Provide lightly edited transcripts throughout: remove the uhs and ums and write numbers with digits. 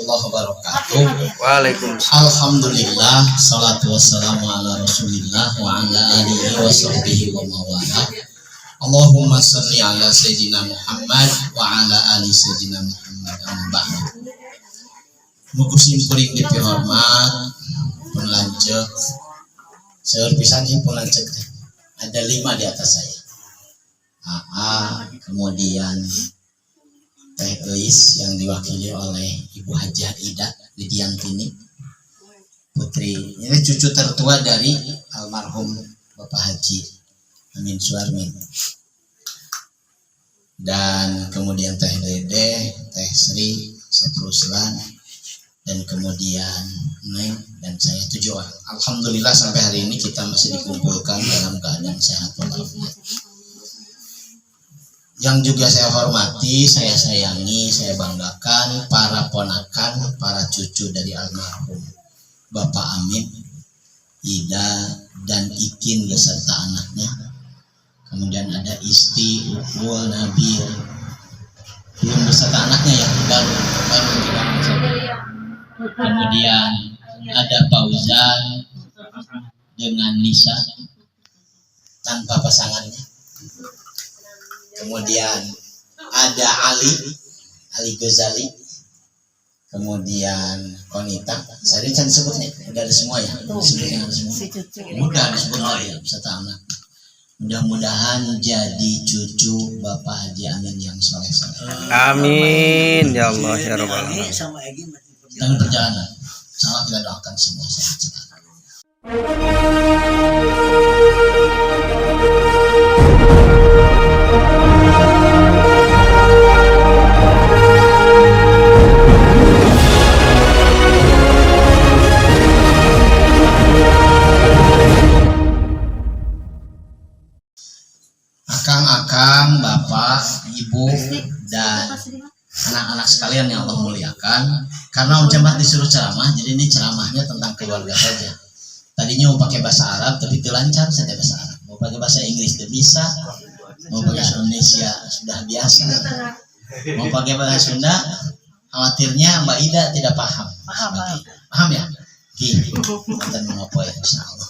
wabarakatuh. Waalaikumsalam. Alhamdulillah, salatu wassalamu ala rasulillah wa ala alihi wa sahbihi wa mawala. Allahumma salli ala sayyidina Muhammad wa ala ali sayyidina Muhammad. Amma ba'du. Mukusim kuring dipihormat pun lanjut. Seur pisannya pun lanjut. Ada 5 di atas saya. Kemudian Teh Eis yang diwakili oleh Ibu Hajah Ida Lidiantini putri, ini cucu tertua dari almarhum Bapak Haji Amin Suarmin, dan kemudian Teh Dede, Teh Sri, Setruslan, dan kemudian Neng dan saya 7 orang. Alhamdulillah sampai hari ini kita masih dikumpulkan dalam keadaan sehat walafiat. Yang juga saya hormati, saya sayangi, saya banggakan para ponakan, para cucu dari almarhum Bapak Amin, Ida dan Ikin beserta anaknya. Kemudian ada Isti, Ukul, Nabil, belum beserta anaknya ya, baru tidak. Kemudian ada Fauzan dengan Nisa tanpa pasangannya. Kemudian ada Ali Ghazali, kemudian Konita, saya can sebutnya, udah ada semua ya, sebutnya ada semua, mudah disebut ya, beserta anak. Mudah-mudahan jadi cucu Bapak Haji Amin yang soleh. Amin ya Allah ya Rabbal alamin. Dan perjalanan, salah kita doakan semua sehat selalu. Akang-akang, bapak, ibu, dan anak-anak sekalian yang Allah muliakan, karena Om Cemat disuruh ceramah, jadi ini ceramahnya tentang keluarga saja. Tadinya mau pakai bahasa Arab, tapi itu lancar saja bahasa Arab. Mau pakai bahasa Inggris itu bisa, mau pakai bahasa Indonesia sudah biasa. Mau pakai bahasa Sunda, khawatirnya Mbak Ida tidak paham. Paham ya? Gini, mantan mengopo ya, insya Allah.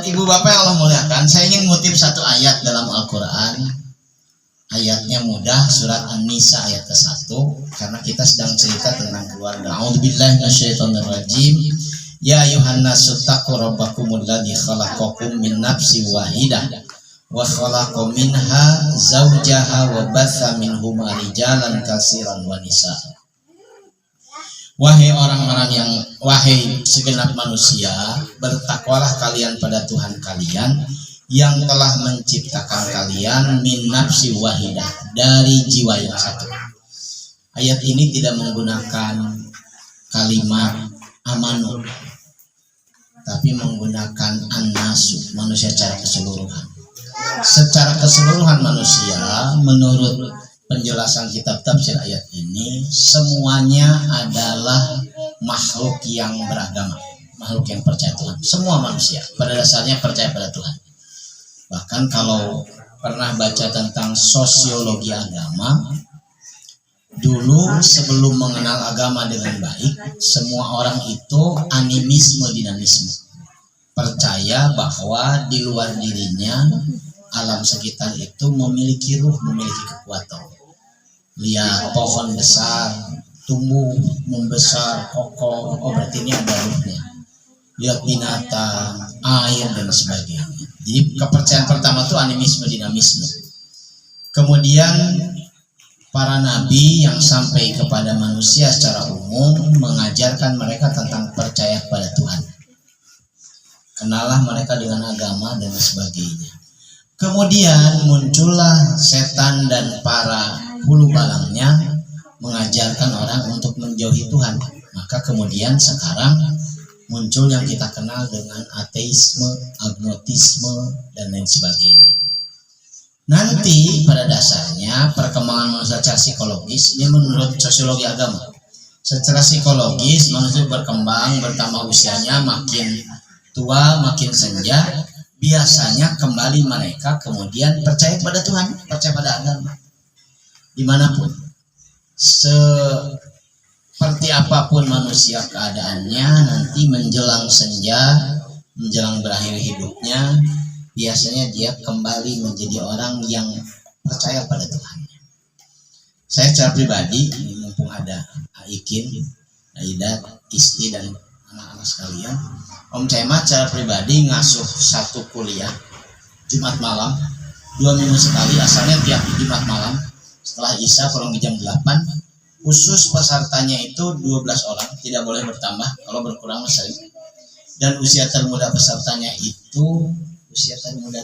Ibu bapak yang Allah muliakan, saya ingin mengutip satu ayat dalam Al-Quran. Ayatnya mudah, surat An-Nisa ayat ke-1, karena kita sedang cerita tentang keluarga. A'udzubillahi minasyaitonirrajim. Ya ayuhan nasu taqu rabbakumul ladzi khalaqakum min nafsin wahidah wa khalaqa minha zawjaha wa batha minhuma rijalan katsiran wa nisaa. Wahai segenap manusia, bertakwalah kalian pada Tuhan kalian yang telah menciptakan kalian min nafsi wahidah, dari jiwa yang satu. Ayat ini tidak menggunakan kalimat amanu, tapi menggunakan an-nasu, manusia secara keseluruhan. Secara keseluruhan manusia, menurut penjelasan kitab tafsir ayat ini, semuanya adalah makhluk yang beragama, makhluk yang percaya Tuhan. Semua manusia pada dasarnya percaya pada Tuhan. Bahkan kalau pernah baca tentang sosiologi agama, dulu sebelum mengenal agama dengan baik, semua orang itu animisme dinamisme, percaya bahwa di luar dirinya alam sekitar itu memiliki ruh, memiliki kekuatan. Lihat pohon besar, tumbuh, membesar, kokoh, oh berarti ini ada ruhnya. Lihat binatang, air, dan sebagainya. Jadi kepercayaan pertama itu animisme dinamisme. Kemudian para nabi yang sampai kepada manusia secara umum mengajarkan mereka tentang percaya pada Tuhan. Kenalah mereka dengan agama dan sebagainya. Kemudian muncullah setan dan para hulu balangnya mengajarkan orang untuk menjauhi Tuhan. Maka kemudian sekarang muncul yang kita kenal dengan ateisme, agnotisme, dan lain sebagainya. Nanti pada dasarnya perkembangan manusia secara psikologis, ini menurut sosiologi agama, secara psikologis manusia berkembang, bertambah usianya, makin tua, makin senja, biasanya kembali mereka kemudian percaya pada Tuhan, percaya pada agama dimanapun. seperti apapun manusia keadaannya, nanti menjelang senja, menjelang berakhir hidupnya, biasanya dia kembali menjadi orang yang percaya pada Tuhan. Saya secara pribadi, mumpung ada Aikin, Aida, istri dan anak-anak sekalian, Om Cema secara pribadi ngasuh satu kuliah Jumat malam, 2 minggu sekali, asalnya tiap Jumat malam setelah Isya kurang jam 8. Khusus pesertanya itu 12 orang, tidak boleh bertambah, kalau berkurang sering. Dan usia termuda pesertanya itu 58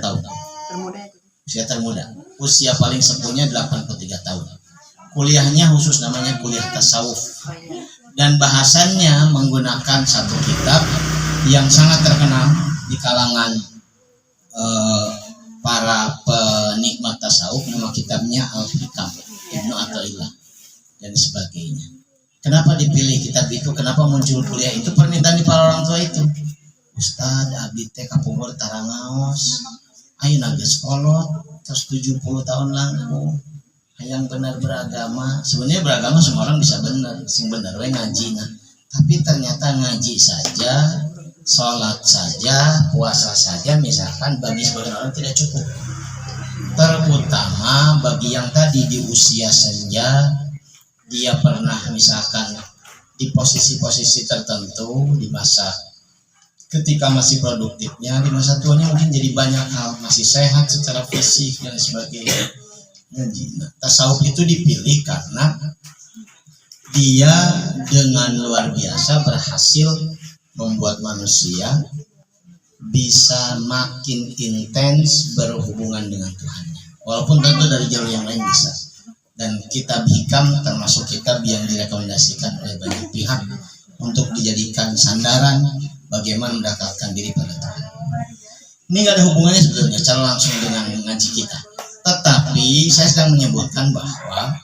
tahun. Usia termuda. Usia paling sepuhnya 83 tahun. Kuliahnya khusus namanya kuliah tasawuf. Dan bahasannya menggunakan satu kitab yang sangat terkenal di kalangan para penikmat tasawuf, nama kitabnya Al-Hikam Ibnu Athaillah dan sebagainya. Kenapa dipilih kitab itu? Kenapa muncul kuliah itu? Permintaan di para orang tua itu. Ustad, abdi teh kapungkur tarangaos, ayeuna geus kolot, terus 70 tahun langkung. Hayang benar beragama. Sebenarnya beragama semua orang bisa benar, sing benar we ngaji. Tapi ternyata ngaji saja, sholat saja, puasa saja misalkan bagi sebagian orang tidak cukup. Terutama bagi yang tadi di usia senja, dia pernah misalkan di posisi-posisi tertentu di masa ketika masih produktifnya, di masa tuanya mungkin jadi banyak hal, masih sehat secara fisik dan sebagainya. Nah, tasawuf itu dipilih karena dia dengan luar biasa berhasil membuat manusia bisa makin intens berhubungan dengan Tuhannya. Walaupun tentu dari jalur yang lain bisa. Dan kitab Hikam termasuk kitab yang direkomendasikan oleh banyak pihak untuk dijadikan sandaran bagaimana mendekatkan diri pada Tuhan. Ini nggak ada hubungannya sebetulnya secara langsung dengan ngaji kita. Tetapi saya sedang menyebutkan bahwa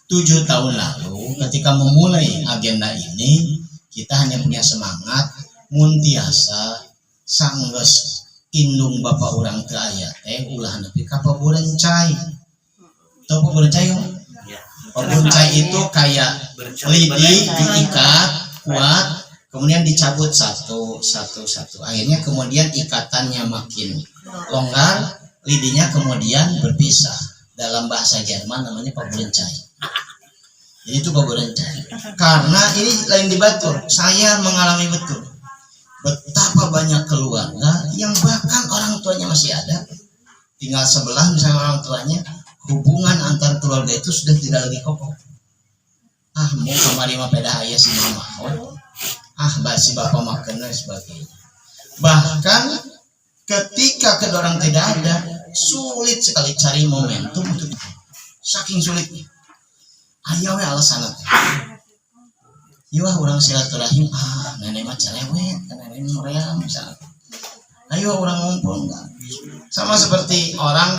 7 tahun lalu ketika memulai agenda ini, kita hanya punya semangat muntiasa sanggeus indung bapak urang teu aya teh ulah nepi ka paburencai. Tahu paburencai? Paburencai itu kayak lidi diikat kuat, kemudian dicabut satu. Akhirnya kemudian ikatannya makin longgar, lidinya kemudian berpisah. Dalam bahasa Jerman namanya paburencai. Jadi itu paburencai. Karena ini lain dibatur, saya mengalami betul betapa banyak keluarga yang bahkan orang tuanya masih ada, tinggal sebelah misalnya orang tuanya, hubungan antar keluarga itu sudah tidak lagi kokoh. Mau kamari mah peda aya si mama, basi bapak makan dan sebagainya. Bahkan ketika kedua orang tidak ada, sulit sekali cari momentum untuk saking sulitnya. Ayo we alasan teh. Ieu urang silaturahim, nenek mah cerewet, nenek muream misalnya. Ayo orang ngumpul enggak. Sama seperti orang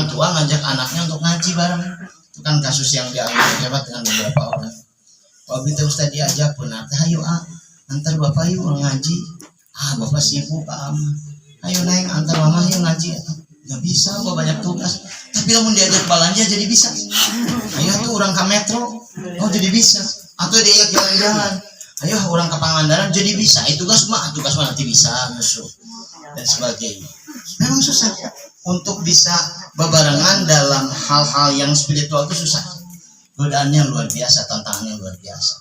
tua ngajak anaknya untuk ngaji bareng. Itu kan kasus yang dialami jabat dengan beberapa orang. Kalau kita ustaz diajak pun, ayo antar bapak yuk ngaji. Bapak sibuk ayo naik antar mama yuk ngaji. Nggak bisa, gua banyak tugas. Tapi lamun diajak balanja jadi bisa. Ayo tuh orang ke metro, jadi bisa. Atau diajak jalan-jalan, ayo orang ke Pangandaran jadi bisa. Tugas mah nanti bisa musuh dan sebagainya. Memang susah untuk bisa bebarengan dalam hal-hal yang spiritual itu susah. Godaannya luar biasa, tantangannya luar biasa.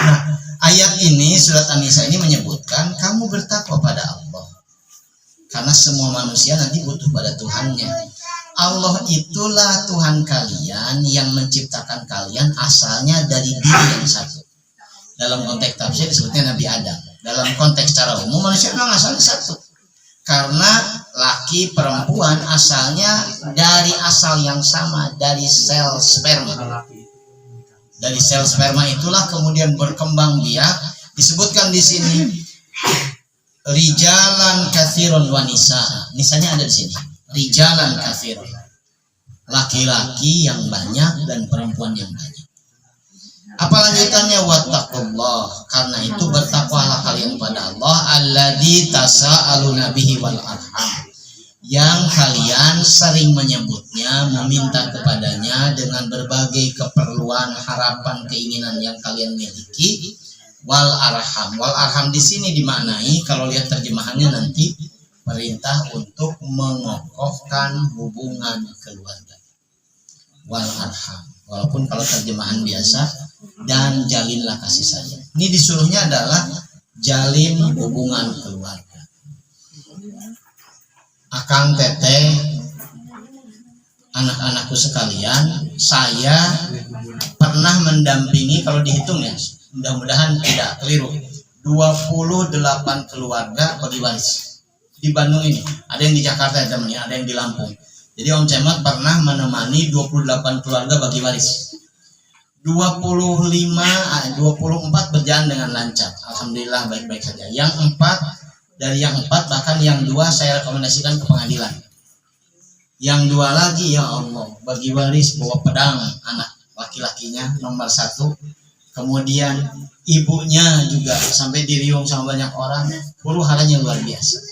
Nah, ayat ini surat An-Nisa ini menyebutkan kamu bertakwa pada Allah. Karena semua manusia nanti butuh pada Tuhannya. Allah itulah Tuhan kalian yang menciptakan kalian asalnya dari diri yang satu. Dalam konteks tafsir disebutnya Nabi Adam. Dalam konteks secara umum manusia memang asalnya satu. Karena laki perempuan asalnya dari asal yang sama, dari sel sperma. Dari sel sperma itulah kemudian berkembang biak. Disebutkan di sini rijalan katsirun wa nisa. Nisanya ada di sini. Rijalan kafir, laki-laki yang banyak dan perempuan yang banyak. Apa lanjutannya? Wattaqullah, karena itu bertakwalah kalian pada Allah alladzi tasaaluna bihi wal arham, yang kalian sering menyebutnya, meminta kepadanya dengan berbagai keperluan, harapan, keinginan yang kalian miliki. Wal arham. Wal arham di sini dimaknai, kalau lihat terjemahannya nanti, perintah untuk mengokohkan hubungan keluarga. Wal arham. Walaupun kalau terjemahan biasa, dan jalinlah kasih sayang. Ini disuruhnya adalah jalin hubungan keluarga. Akang, teteh, anak-anakku sekalian, saya pernah mendampingi, kalau dihitung ya, mudah-mudahan tidak keliru, 28 keluarga bagi waris di Bandung ini. Ada yang di Jakarta ya teman-teman, ada yang di Lampung. Jadi Om Cemat pernah menemani 28 keluarga bagi waris. 24 berjalan dengan lancar, alhamdulillah baik-baik saja. Dari yang 4 bahkan yang 2 saya rekomendasikan ke pengadilan. Yang 2 lagi ya Allah bagi waris bawa pedang anak laki-lakinya nomor 1. Kemudian ibunya juga sampai diriung sama banyak orang. Huru-haranya luar biasa.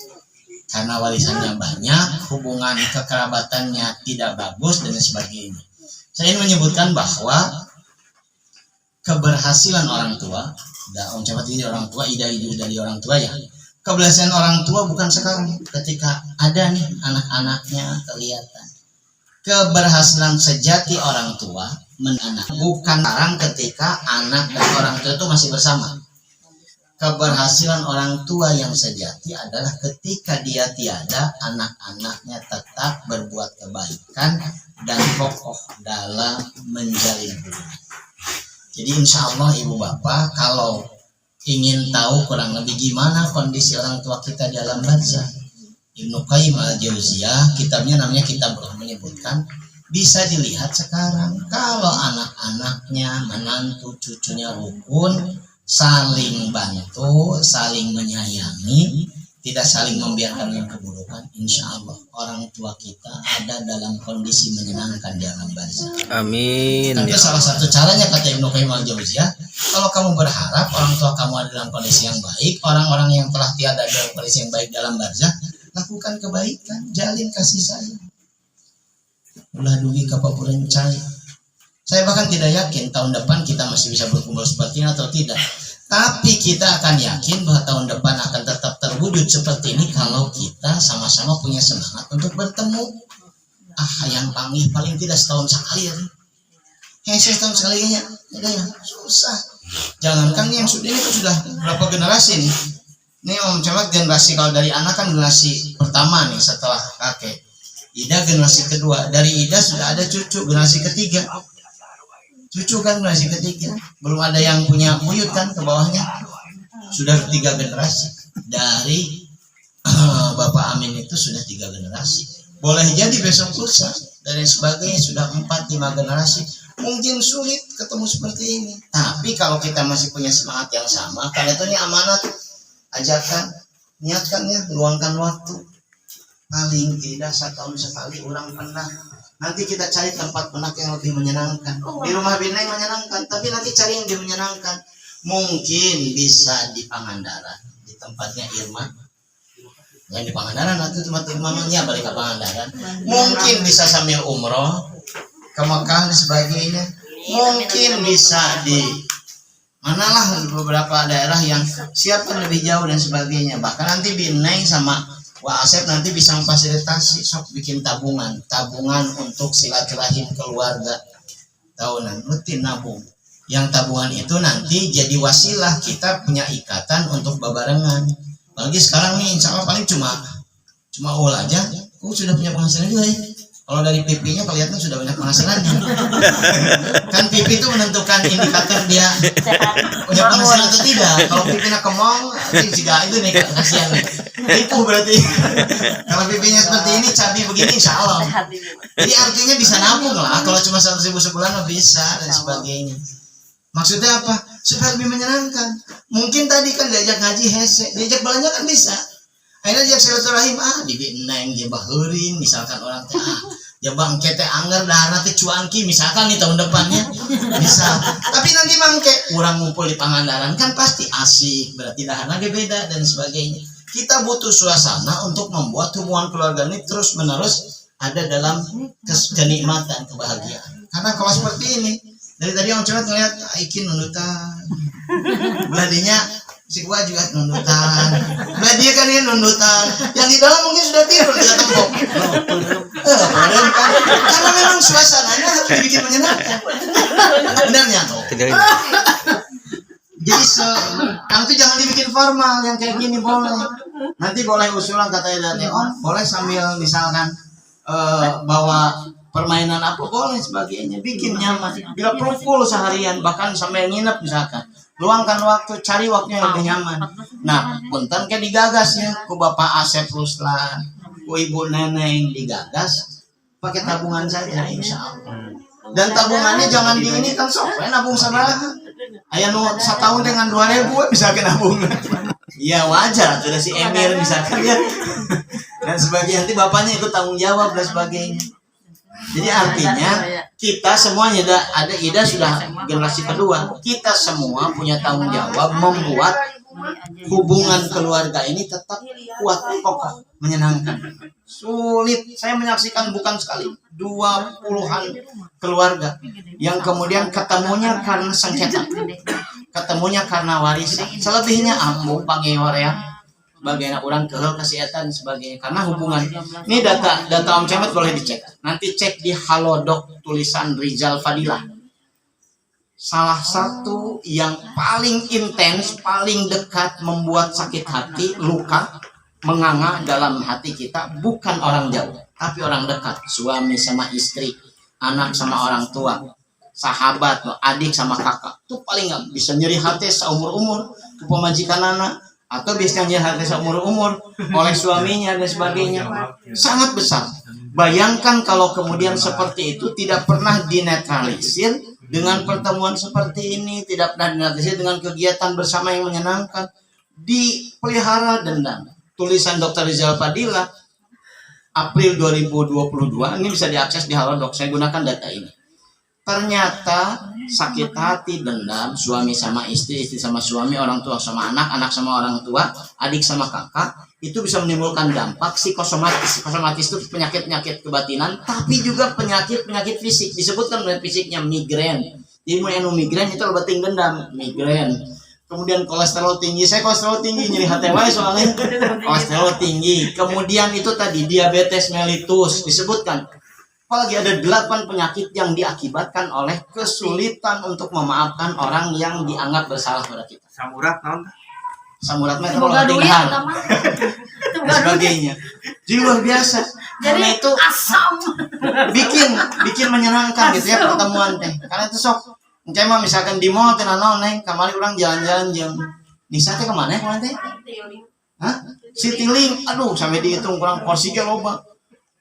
Karena warisannya banyak, hubungan kekerabatannya tidak bagus dan sebagainya. Saya ingin menyebutkan bahwa keberhasilan orang tua, Om Cemat jadi orang tua, Ida itu dari orang tua ya. Keberhasilan orang tua bukan sekarang ketika ada nih anak-anaknya kelihatan. Keberhasilan sejati orang tua menanak bukan sekarang ketika anak dan orang tua itu masih bersama. Keberhasilan orang tua yang sejati adalah ketika dia tiada, anak-anaknya tetap berbuat kebaikan dan kokoh dalam menjalin hubungan. Jadi insya Allah ibu bapak kalau ingin tahu kurang lebih gimana kondisi orang tua kita di alam barzah, Ibnu Qayyim al-Jauziyah, kitabnya namanya Kitab Ruh, menyebutkan bisa dilihat sekarang kalau anak-anaknya, menantu, cucunya rukun, saling bantu, saling menyayangi, tidak saling membiarkan yang keburukan, insya Allah orang tua kita ada dalam kondisi menyenangkan di alam barzah. Amin. Tapi salah satu caranya kata Ibnu Qayyim al-Jauziyah, kalau kamu berharap orang tua kamu ada dalam kondisi yang baik, orang-orang yang telah tiada dalam kondisi yang baik dalam barzah, lakukan kebaikan, jalin kasih sayang. Ulah dugi kapapuran cai. Saya bahkan tidak yakin tahun depan kita masih bisa berkumpul seperti ini atau tidak. Tapi kita akan yakin bahwa tahun depan akan tetap terwujud seperti ini kalau kita sama-sama punya semangat untuk bertemu. Yang panggil paling tidak setahun sekali ya. Setahun sekali kayaknya, ya susah. Jangankan yang sudah ini sudah berapa generasi nih. Ini Om Cemat generasi, kalau dari anak kan generasi pertama nih setelah kakek. Ida generasi kedua, dari Ida sudah ada cucu generasi ketiga. Cucu kan generasi ketiga, belum ada yang punya buyut kan ke bawahnya. Sudah 3 generasi. Dari Bapak Amin itu sudah 3 generasi. Boleh jadi besok lusa dan sebagainya sudah 4-5 generasi. Mungkin sulit ketemu seperti ini. Tapi kalau kita masih punya semangat yang sama, karena itu ini amanat, ajakan, niatkan ya, luangkan waktu. Paling tidak 1 tahun sekali orang pernah. Nanti kita cari tempat penak yang lebih menyenangkan. Di rumah Bineng menyenangkan, tapi nanti cari yang lebih menyenangkan. Mungkin bisa di Pangandaran, di tempatnya Irma. Yang di Pangandaran nanti tempat Irma-nya balik ke Pangandaran. Mungkin bisa sambil umroh ke Mekah dan sebagainya. Mungkin bisa di manalah beberapa daerah yang siapkan lebih jauh dan sebagainya. Bahkan nanti Bineng sama Wah Asep nanti bisa memfasilitasi, sok bikin tabungan untuk silaturahim keluarga tahunan, rutin nabung. Yang tabungan itu nanti jadi wasilah kita punya ikatan untuk babarengan. Apalagi sekarang nih, insya Allah paling cuma ul aja, sudah punya penghasilan juga ya. Kalau dari pipinya kelihatan sudah banyak penghasilannya. Kan pipi itu menentukan indikator dia punya penghasilan atau tidak. Kalau pipinya kemong, jika itu nih kasihan nih. Tipu berarti. Kalau pipinya seperti ini, cabai begini, insya Allah. Jadi artinya bisa nabung lah. Kalau cuma 100.000 sebulan bisa dan sebagainya. Maksudnya apa? Supaya lebih menyenangkan. Mungkin tadi kan diajak ngaji hese, diajak belanja kan bisa. Akhirnya diajak silaturahim, di Bineng, dia bahurin, misalkan orang teh, ya bangke teh anggar dahana teh cuanki, misalkan nih tahun depannya bisa. Tapi nanti bangke, orang ngumpul di Pangandaran kan pasti asik, berarti dahana dia beda dan sebagainya. Kita butuh suasana untuk membuat hubungan keluarga ini terus menerus ada dalam kenikmatan, kebahagiaan. Karena kalau seperti ini, dari tadi orang cewek ngeliat Aikin nundutan, beladinya si gua juga nundutan, dia kan dia nundutan, yang di dalam mungkin sudah tidur di tembok. Karena memang suasananya harus dibikin menyenangkan. Benarnya tuh. Jadi kalau itu jangan dibikin formal, yang kayak gini boleh. Nanti boleh usulan katanya dari boleh sambil misalkan bawa permainan apa boleh sebagainya, bikin nyaman. Bila perlu full seharian, bahkan sampai nginep misalkan, luangkan waktu, cari waktu yang lebih nyaman. Nah, punten kayak digagas ya, ku Bapak Asep Ruslan, ku Ibu Neneng digagas, pakai tabungan saja, insya Allah. Dan tabungannya jangan di ini kan sok, nabung sabaraha. Ayah nu setahun dengan 2.000 bisa kena nabung. Iya wajar, sudah si Emir misalkan ya. Dan sebagainya, nanti bapaknya ikut tanggung jawab dan sebagainya. Jadi artinya kita semuanya ada Ida sudah generasi kedua. Kita semua punya tanggung jawab membuat hubungan keluarga ini tetap kuat, kokoh, menyenangkan. Sulit. Saya menyaksikan bukan sekali 20-an keluarga yang kemudian ketemunya karena sengketa, ketemunya karena warisan. Selebihnya ambung pangeor ya. Bagaimana orang kehel kesehatan sebagainya karena hubungan ini data Om Cemet boleh dicek, nanti cek di Halodoc tulisan Rizal Fadilah. Salah satu yang paling intens, paling dekat membuat sakit hati, luka, menganga dalam hati kita bukan orang jauh, tapi orang dekat, suami sama istri, anak sama orang tua, sahabat, adik sama kakak. Itu paling nggak bisa nyeri hati seumur-umur ke pemajikan anak. Atau biasanya hati seumur-umur oleh suaminya dan sebagainya, sangat besar. Bayangkan kalau kemudian seperti itu tidak pernah dinetralisir dengan pertemuan seperti ini, tidak pernah dinetralisir dengan kegiatan bersama yang menyenangkan, dipelihara dendam. Tulisan Dr. Rizal Fadilah April 2022 ini bisa diakses di Halodoc. Saya gunakan data ini. Ternyata sakit hati, dendam, suami sama istri, istri sama suami, orang tua sama anak, anak sama orang tua, adik sama kakak, itu bisa menimbulkan dampak psikosomatis. Psikosomatis itu penyakit-penyakit kebatinan, tapi juga penyakit-penyakit fisik. Disebutkan oleh fisiknya migrain. Jadi mulai migrain itu obatin dendam, migrain. Kemudian kolesterol tinggi, saya kolesterol tinggi, nyeri hati soalnya kolesterol tinggi. Kemudian itu tadi diabetes mellitus disebutkan. Apalagi ada 8 penyakit yang diakibatkan oleh kesulitan untuk memaafkan orang yang dianggap bersalah pada kita. Samurat non? Samurat mah kalau tinggal dan sebagainya. Jadi luar biasa. Karena itu asam. bikin menyenangkan gitu ya pertemuan teh. Karena itu sok. Encema misalkan di mall teh naon neng, kamari orang jalan-jalan jeung Nisa teh kemana kemarin teh? Hah? Citylink. Aduh sampai dihitung kurang porsi ge loba.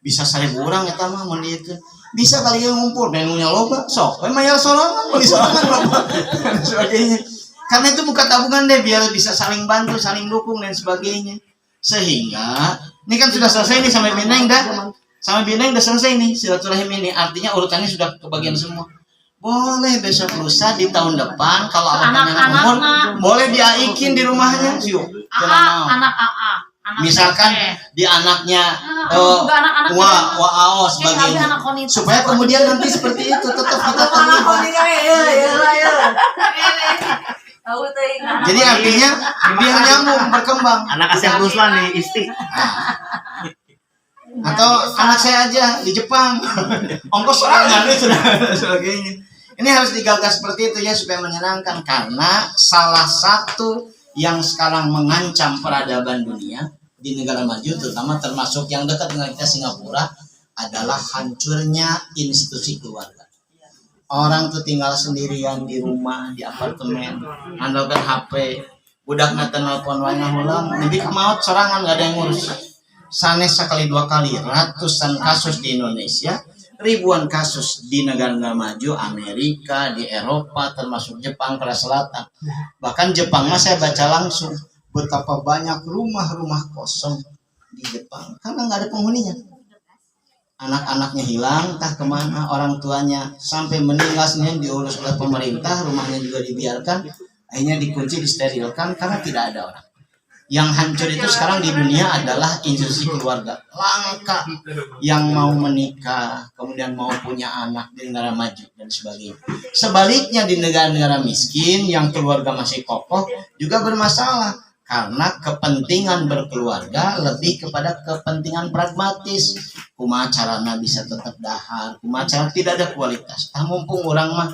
Bisa 1.000 orang eta mah mun dieu bisa kali yang ngumpul menunya loba sok we mayar sorangan beli sorangan loba dan sebagainya. Karena itu buka tabungan deh biar bisa saling bantu, saling dukung dan sebagainya. Sehingga ini kan sudah selesai nih sampai Bineng dah. Sampai Bineng udah selesai nih silaturahim ini. Artinya urutannya sudah kebagian semua. Boleh besok lusa di tahun depan kalau ada panjang umur boleh diaikin di rumahnya yuk. Anak Misalkan di anaknya Waao sebagainya supaya kemudian nanti seperti itu tetap kita terlibat. Jadi artinya biar nyambung berkembang. Anak Asep Ruslan nih istri. Atau anak saya aja di Jepang ongkos sorangan itu dan sebagainya. Ini harus digagas seperti itu ya supaya menyenangkan karena salah satu yang sekarang mengancam peradaban dunia di negara maju terutama termasuk yang dekat dengan kita Singapura adalah hancurnya institusi keluarga. Orang tuh tinggal sendirian di rumah, di apartemen, andalkan HP, budak nata nelpon wae ngahulang, nepi ka maot sorangan enggak ada yang ngurus. Sanes sekali 2 kali ratusan kasus di Indonesia, ribuan kasus di negara-negara maju, Amerika, di Eropa, termasuk Jepang, Korea Selatan. Bahkan Jepang mah saya baca langsung betapa banyak rumah-rumah kosong di Jepang karena nggak ada penghuninya. Anak-anaknya hilang, entah kemana, orang tuanya sampai meninggal sendiri diurus oleh pemerintah, rumahnya juga dibiarkan, akhirnya dikunci, disterilkan karena tidak ada orang. Yang hancur itu sekarang di dunia adalah institusi keluarga. Langka yang mau menikah, kemudian mau punya anak di negara maju dan sebagainya. Sebaliknya di negara-negara miskin yang keluarga masih kokoh juga bermasalah karena kepentingan berkeluarga lebih kepada kepentingan pragmatis. Kumaha carana bisa tetap dahar, kumaha cara tidak ada kualitas. Mumpung orang mah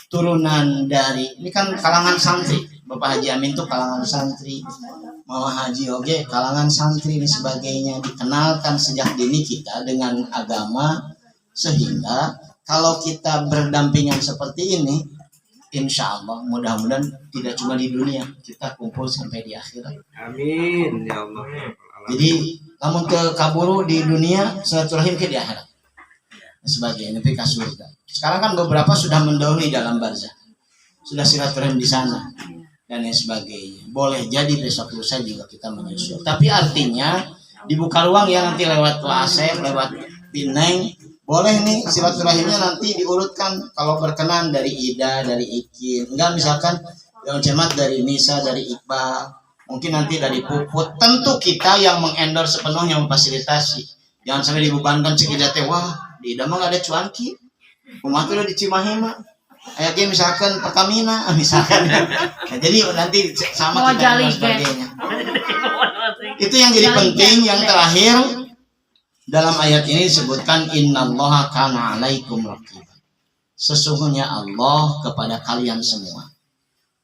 turunan dari ini kan kalangan santri. Bapak Haji Amin tuh kalangan santri, Mama Haji Oge kalangan santri dan sebagainya, dikenalkan sejak dini kita dengan agama, sehingga kalau kita berdampingan seperti ini, insya Allah mudah-mudahan tidak cuma di dunia, kita kumpul sampai di akhirat. Amin ya Allah. Jadi namun ke kaburu di dunia, silaturahim ke di akhirat dan sebagainya, tapi ke surga. Sekarang kan beberapa sudah mendahului dalam barzah, sudah silaturahim di sana dan lain sebagainya. Boleh jadi besok lusa juga kita menyusul. Tapi artinya dibuka ruang ya nanti lewat Asep, lewat Pineng. Boleh nih silaturahimnya nanti diurutkan kalau berkenan dari Ida, dari Ikin. Enggak misalkan yang cermat dari Nisa, dari Iqbal. Mungkin nanti dari Puput. Tentu kita yang mengendorse sepenuhnya memfasilitasi. Jangan sampai dibebankan sekitar teh. Wah, di Ida mah gak ada cuanki. Rumah tuh udah di Cimahi mah. Ayatnya misalkan Pertamina misalkan ya, jadi nanti sama kita dan sebagainya. Itu yang jadi penting. Yang terakhir dalam ayat ini disebutkan innallaha kana alaikum raqib. Sesungguhnya Allah kepada kalian semua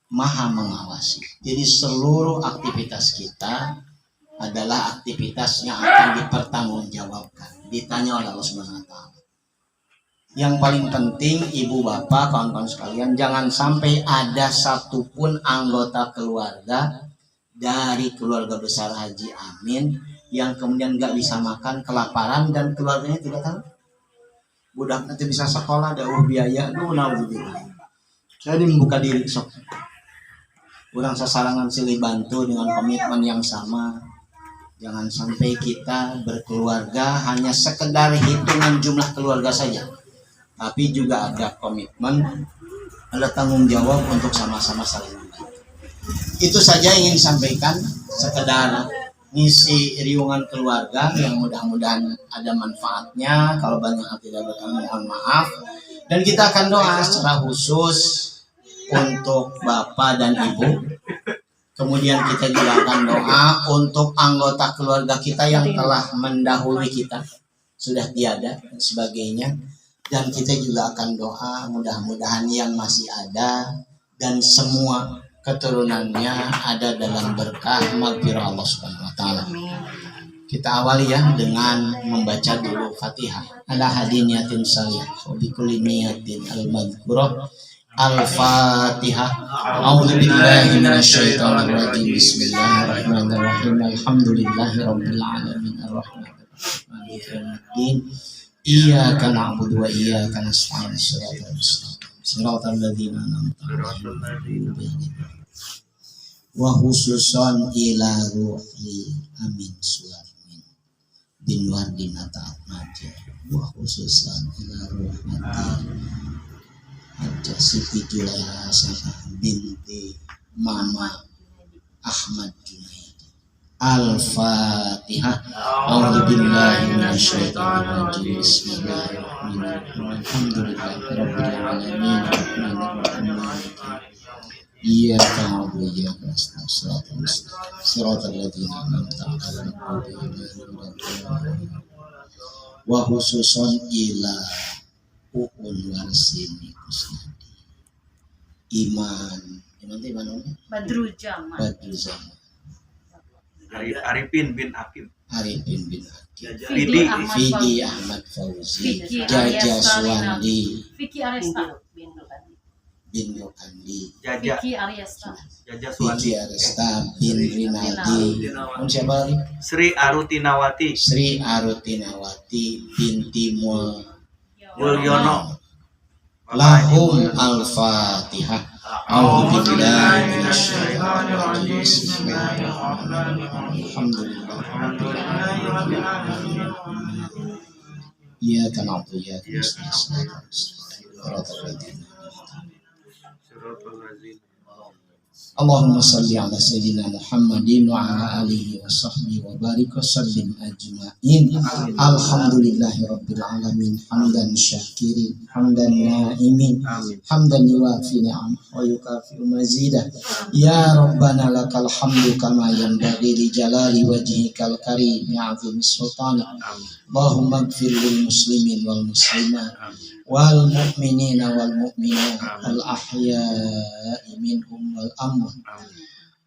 maha mengawasi. Jadi seluruh aktivitas kita adalah aktivitas yang akan dipertanggungjawabkan, ditanya oleh Allah Subhanahu wa taala. Yang paling penting ibu bapak kawan-kawan sekalian, jangan sampai ada satupun anggota keluarga dari keluarga besar Haji Amin yang kemudian nggak bisa makan, kelaparan dan keluarganya tidak tahu. Budak nanti bisa sekolah, ada biaya, naudzubillah. Saya membuka diri sok. Kurang sasarangan silih bantu dengan komitmen yang sama. Jangan sampai kita berkeluarga hanya sekedar hitungan jumlah keluarga saja, tapi juga ada komitmen, ada tanggung jawab untuk sama-sama saling membantu. Itu saja ingin disampaikan, sekedar ngisi riungan keluarga yang mudah-mudahan ada manfaatnya. Kalau banyak yang tidak berkenan mohon maaf. Dan kita akan doa secara khusus untuk bapak dan ibu. Kemudian kita juga akan doa untuk anggota keluarga kita yang telah mendahului kita, sudah tiada dan sebagainya. Dan kita juga akan doa mudah-mudahan yang masih ada dan semua keturunannya ada dalam berkah maghfirah Allah Subhanahu wa taala. Kita awali ya dengan membaca dulu Fatihah. Ala hadiniyatin salih wa bi kulli niyatin al-madhkurah. Al-Fatihah. A'udzu billahi minasyaitonir rajim. Bismillahirrahmanirrahim. Alhamdulillahirabbil alamin arrahmanir rahim maliki yaumiddin. Iyyaka na'budu wa iyyaka nasta'in. Shiratal ladzina an'amta 'alaihim wa khususan ila ruhi amin sulamin bin wardinata atmaja wa khususan ila ruhati Haja Siti Julaiha Hasanah binti Mama Ahmad Junaidi. Al-Fatihah. A'udzu billahi minasyaitonir rajim. Bismillahirrahmanirrahim. Alhamdulillahirabbil alamin. Iyyaka na'budu wa iyyaka nasta'in. Shiratal ladzina an'amta 'alaihim wa khususan ila uul warsini kusnadi iman itu mana Badruzama Arifin bin Hakim, Fidi Ahmad Fauzi, Jaja Suwandi, Vicky Aresta bin Rokandi, Vicky Aresta bin Rinaldi, siapa lagi? Sri Arutinawati binti Mulyono. Lahum al-Fatihah. A'udzu billahi minasyaitonir rajim. Bismillahirrahmanirrahim. Alhamdulillah. Iyyaka na'budu wa iyyaka nasta'in. Allahumma salli ala sayyidina Muhammadin wa ala alihi wa sahbihi wa barik wa sallim ajma'in. Alhamdulillahi rabbil alamin, hamdan syakirin, hamdan na'imin, hamdan yuwafi ni'am wa yukafi'u mazidah. Ya Rabbana lakal hamdu kama yanbaghi li jalali wajhikal karim ya azim sultanik. Allahumma ighfir lil muslimin wal muslimat wal mu'minina wal mu'minat al ahya'i minhum wal amwat.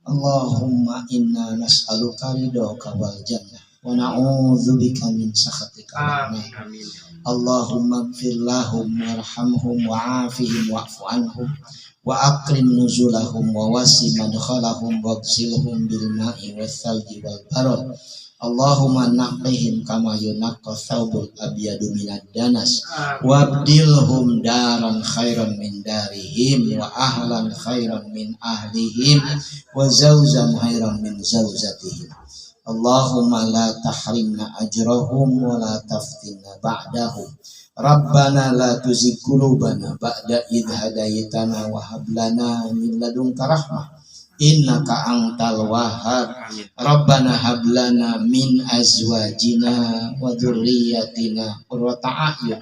Allahumma inna nas'aluka ridhaka wal jannah wa na'udzubika min sakhatika wan nar. Allahumma ighfir lahum warhamhum wa'afihim wa'fu anhum wa akrim nuzulahum wa wasi madkhalahum waghsilhum bil ma'i wath thalji wal barad. Allahumma naqihim kama yunaqqa thawbul abyadu minad danas wabdilhum daran khairan min darihim wa ahlan khairan min ahlihim wa zawzan khairan min zawjatihim. Allahumma la tahrimna ajrahum wa la taftinna ba'dahum. Rabbana la tuzigh qulubana ba'da idh hadaytana wa hab lana min ladunka rahmah innaka antal wahhab. Rabbana hab lana min azwajina wa dzurriyyatina qurrata a'yun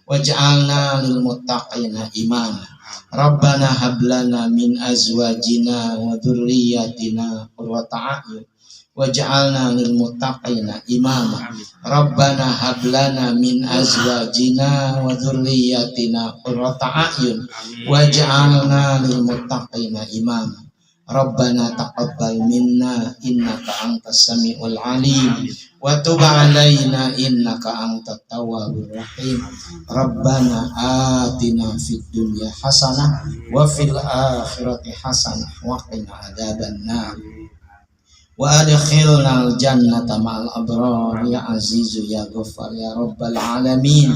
waj'alna lil muttaqina imama. Rabbana hab lana min azwajina wa dzurriyyatina qurrata a'yun waj'alna lil muttaqina imama. Rabbana hab lana min azwajina wa dzurriyyatina qurrata a'yun waj'alna lil muttaqina imama. Rabbana taqabbal minna innaka antas samiul alim wa tub alaina innaka antat tawwabur rahim. Rabbana atina fid dunya hasanah wa fil akhirati hasanah wa qina adzabannar wa adkhilnal jannata ma'al abrar ya azizu ya ghaffar ya rabbal alamin.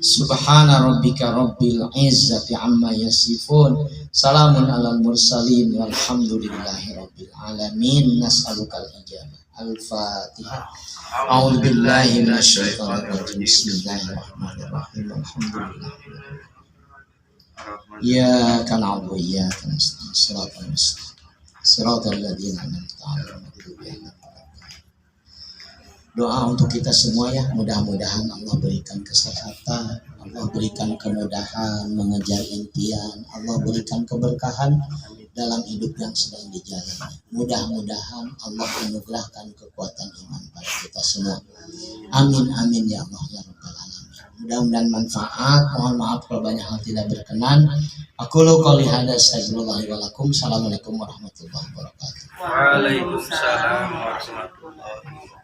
Subhana rabbika rabbil izzati amma yasifun, salamun alal mursalin walhamdulillahi rabbil alamin. Nas'alukal ijabah. Al-Fatihah. A'udzu billahi minasyaitonir rajim. Bismillahirrahmanirrahim. Alhamdulillah. Iyyaka na'budu wa iyyaka nasta'in. Shiratal mustaqim. Shiratal ladzina an'amta 'alaihim ghairil maghdubi 'alaihim. Doa untuk kita semua ya, mudah-mudahan Allah berikan kesehatan, Allah berikan kemudahan mengejar impian, Allah berikan keberkahan dalam hidup yang sedang dijalani. Mudah-mudahan Allah anugerahkan kekuatan iman pada kita semua. Amin amin ya Allah ya rabbal alamin. Mudah-mudahan manfaat. Mohon maaf kalau banyak hal tidak berkenan. Aqulu qouli hadza astaghfirullah wa lakum. Assalamualaikum warahmatullahi wabarakatuh. Waalaikumsalam warahmatullahi wabarakatuh.